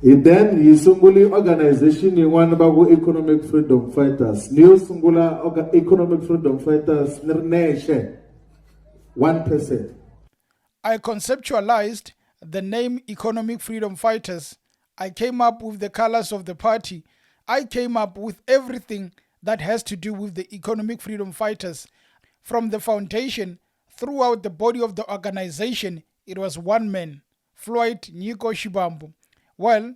Then he sunguli organization in one about economic freedom fighters. New sungula economic freedom fighters nation 1%. I conceptualized the name Economic Freedom Fighters. I came up with the colors of the party. I came up with everything that has to do with the Economic Freedom Fighters. From the foundation, throughout the body of the organization, it was one man, Floyd Shibambu. Well,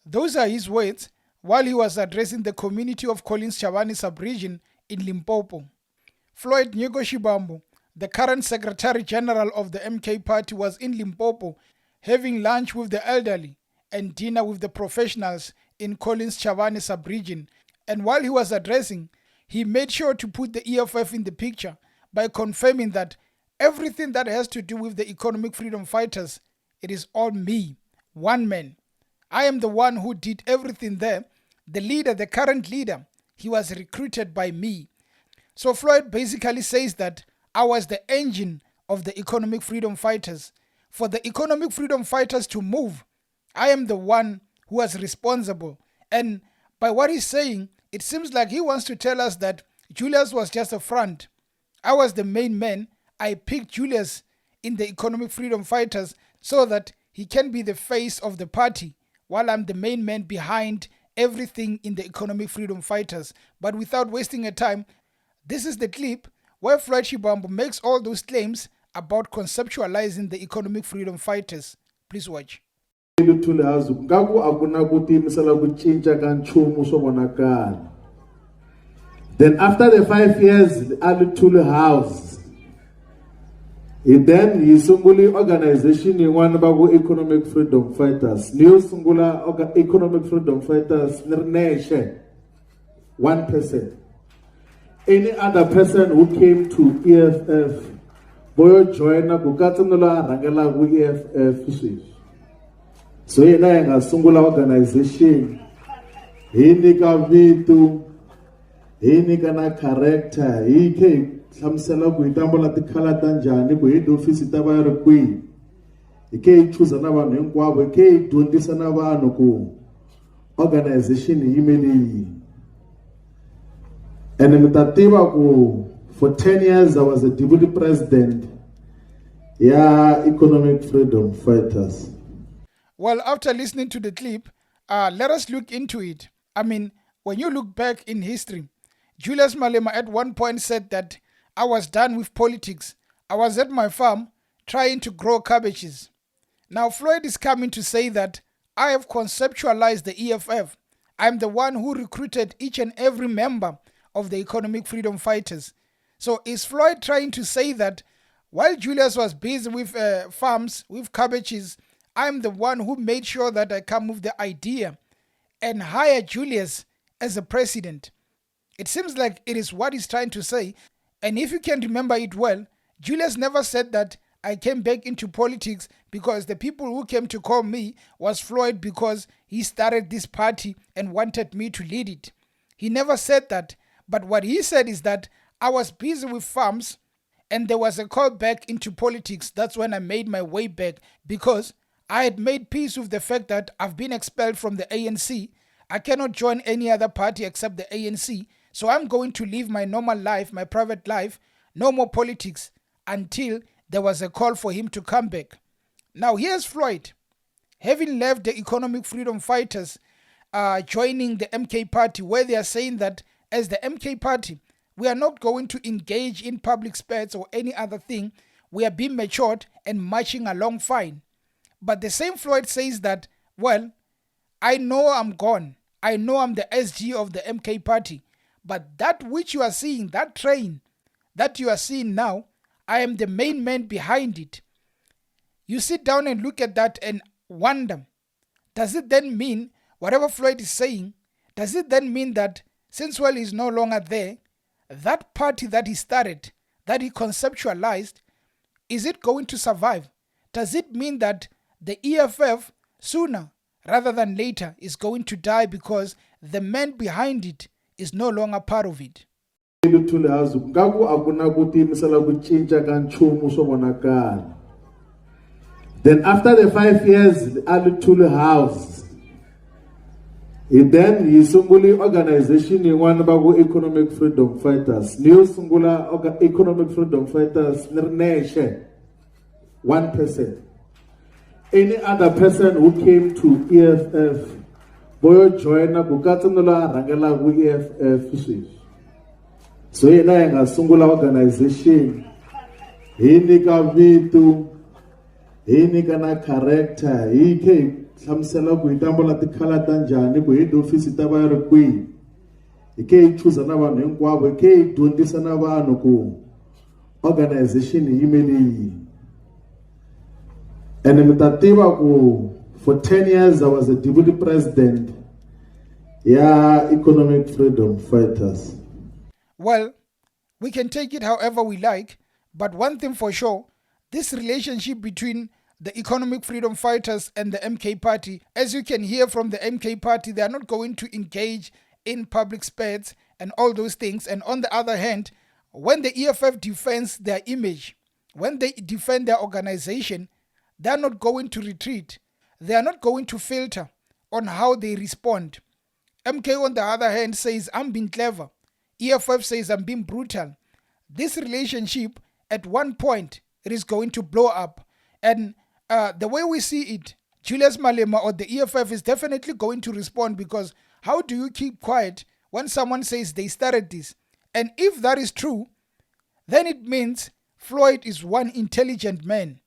those are his words while he was addressing the community of Collins Chavani sub-region in Limpopo. Floyd Shibambu, the current Secretary General of the MK Party, was in Limpopo having lunch with the elderly and dinner with the professionals in Collins Chavani sub-region. And while he was addressing, he made sure to put the EFF in the picture by confirming that everything that has to do with the Economic Freedom Fighters, it is all me, one man. I am the one who did everything there. The leader, the current leader, he was recruited by me. So Floyd basically says that I was the engine of the Economic Freedom Fighters. For the Economic Freedom Fighters to move, I am the one who was responsible. And by what he's saying, it seems like he wants to tell us that Julius was just a front. I was the main man. I picked Julius in the Economic Freedom Fighters so that he can be the face of the party, while I'm the main man behind everything in the Economic Freedom Fighters. But without wasting a time, this is the clip where Floyd Shibambu makes all those claims about conceptualizing the Economic Freedom Fighters. Please watch. Then after the 5 years, Alutulu House, then he sunguli organization in one about economic freedom fighters. New sungula economic freedom fighters nation 1%. Any other person who came to EFF, boyo joina kukatsanola rangela ku EFF. So yena yanga sungula organization. Hinika vitu, hinika na character, hike hlamsela ku itambola tikhala ta njhani ku head office ta va ri kwihi, ike chuza na vanhu hinkwavo, ike dyondzisa na vanhu ku organization yi yimele yini. And mitativa ku for 10 years I was a deputy president Economic Freedom Fighters. Well, after listening to the clip, let us look into it. I mean, when you look back in history, Julius Malema at one point said that I was done with politics. I was at my farm trying to grow cabbages. Now Floyd is coming to say that I have conceptualized the EFF. I'm the one who recruited each and every member of the Economic Freedom Fighters. So is Floyd trying to say that while Julius was busy with farms, with cabbages, I'm the one who made sure that I come with the idea and hire Julius as a president? It seems like it is what he's trying to say. And if you can remember it well, Julius never said that I came back into politics because the people who came to call me was Floyd because he started this party and wanted me to lead it. He never said that. But what he said is that I was busy with farms and there was a call back into politics. That's when I made my way back because I had made peace with the fact that I've been expelled from the ANC. I cannot join any other party except the ANC. So I'm going to live my normal life, my private life, no more politics until there was a call for him to come back. Now here's Floyd, having left the Economic Freedom Fighters, joining the MK Party, where they are saying that as the MK Party, we are not going to engage in public spats or any other thing. We are being matured and marching along fine. But the same Floyd says that, well, I know I'm gone. I know I'm the SG of the MK Party. But that which you are seeing, that train that you are seeing now, I am the main man behind it. You sit down and look at that and wonder, does it then mean, whatever Floyd is saying, does it then mean that since well is no longer there, that party that he started, that he conceptualized, is it going to survive? Does it mean that the EFF sooner rather than later is going to die because the man behind it is no longer part of it? Then after the 5 years, Alutulu House, Then yi sunguli organization yin'wana va ku Economic Freedom Fighters. Ni yo sungula Economic Freedom Fighters ni ri nexe, one person. Any other person who came to EFF, boyo joina ku katsa no la rhangela ku EFF sweswi. So yena hi nga sungula organization hi nyika vito, hi nyika na character, hi ke hlamusela ku hi tambula tikhala ta njhani, ku head office ta va ri kwihi, hi ke hi chuza na vanhu hinkwavo, hi ke hi dyondzisa na vanhu ku organization yi yimele yini. And mi ta tiva ku for 10 years I was a deputy president ya Economic Freedom Fighters. Well, we can take it however we like, but one thing for sure, this relationship between the Economic Freedom Fighters and the MK Party, as you can hear from the MK Party, they are not going to engage in public spades and all those things. And on the other hand, when the EFF defends their image, when they defend their organization, they are not going to retreat. They are not going to filter on how they respond. MK, on the other hand, says, I'm being clever. EFF says, I'm being brutal. This relationship, at one point, it is going to blow up. And the way we see it, Julius Malema or the EFF is definitely going to respond, because how do you keep quiet when someone says they started this? And if that is true, then it means Floyd is one intelligent man.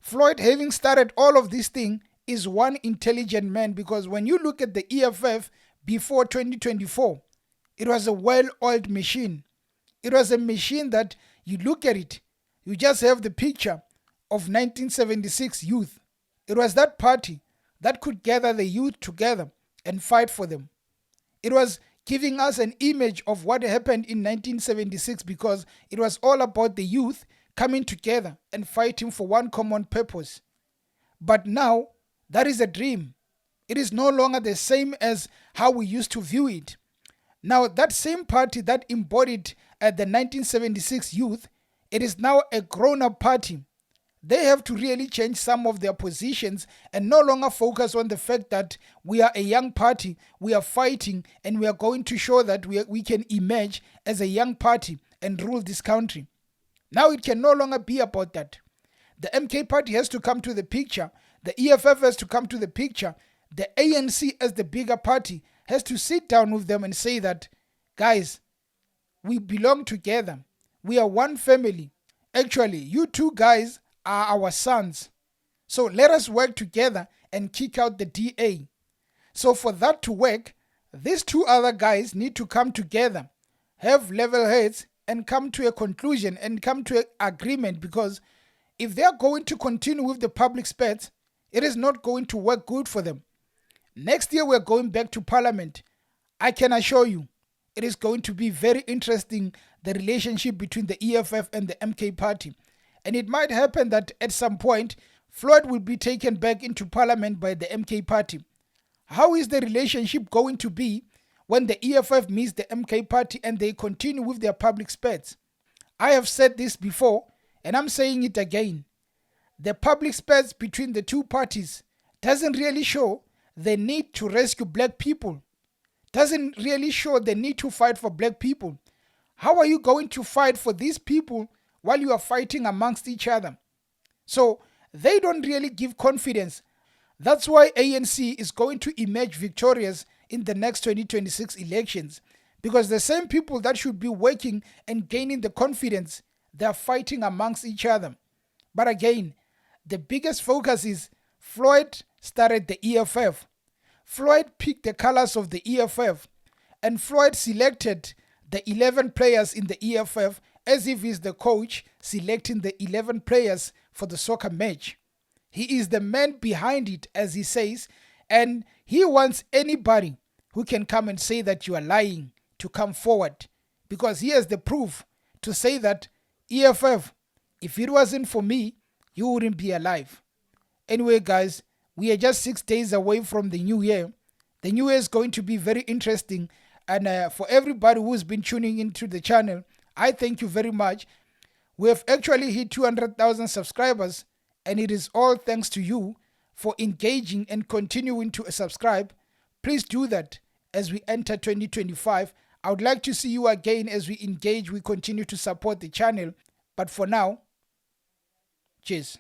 Floyd, having started all of this thing, is one intelligent man, because when you look at the EFF before 2024, it was a well-oiled machine. It was a machine that you look at it, you just have the picture of 1976 youth. It was that party that could gather the youth together and fight for them. It was giving us an image of what happened in 1976, because it was all about the youth coming together and fighting for one common purpose. But now, that is a dream. It is no longer the same as how we used to view it. Now, that same party that embodied the 1976 youth, it is now a grown-up party. They have to really change some of their positions and no longer focus on the fact that we are a young party, we are fighting, and we are going to show that we can emerge as a young party and rule this country. Now it can no longer be about that. The MK party has to come to the picture. The EFF has to come to the picture. The ANC, as the bigger party, has to sit down with them and say that, guys, we belong together. We are one family. Actually, you two guys are our sons. So let us work together and kick out the DA. So for that to work, these two other guys need to come together, have level heads, and come to a conclusion and come to an agreement, because if they are going to continue with the public spades, it is not going to work good for them. Next year we're going back to parliament. I can assure you, it is going to be very interesting, the relationship between the EFF and the MK party. And it might happen that at some point, Floyd will be taken back into parliament by the MK party. How is the relationship going to be when the EFF meets the MK party and they continue with their public spades? I have said this before, and I'm saying it again. The public spades between the two parties doesn't really show the need to rescue black people, doesn't really show the need to fight for black people. How are you going to fight for these people while you are fighting amongst each other? So they don't really give confidence. That's why ANC is going to emerge victorious in the next 2026 elections, because the same people that should be working and gaining the confidence, they are fighting amongst each other. But again, the biggest focus is Floyd started the EFF. Floyd picked the colors of the EFF, and Floyd selected the 11 players in the EFF as if he's the coach selecting the 11 players for the soccer match. He is the man behind it, as he says, and he wants anybody who can come and say that you are lying to come forward, because he has the proof to say that EFF, if it wasn't for me, you wouldn't be alive. Anyway, guys, we are just 6 days away from the new year. The new year is going to be very interesting, and for everybody who's been tuning into the channel, I thank you very much. We have actually hit 200,000 subscribers, and it is all thanks to you for engaging and continuing to subscribe. Please do that as we enter 2025. I would like to see you again as we engage. We continue to support the channel. But for now, cheers.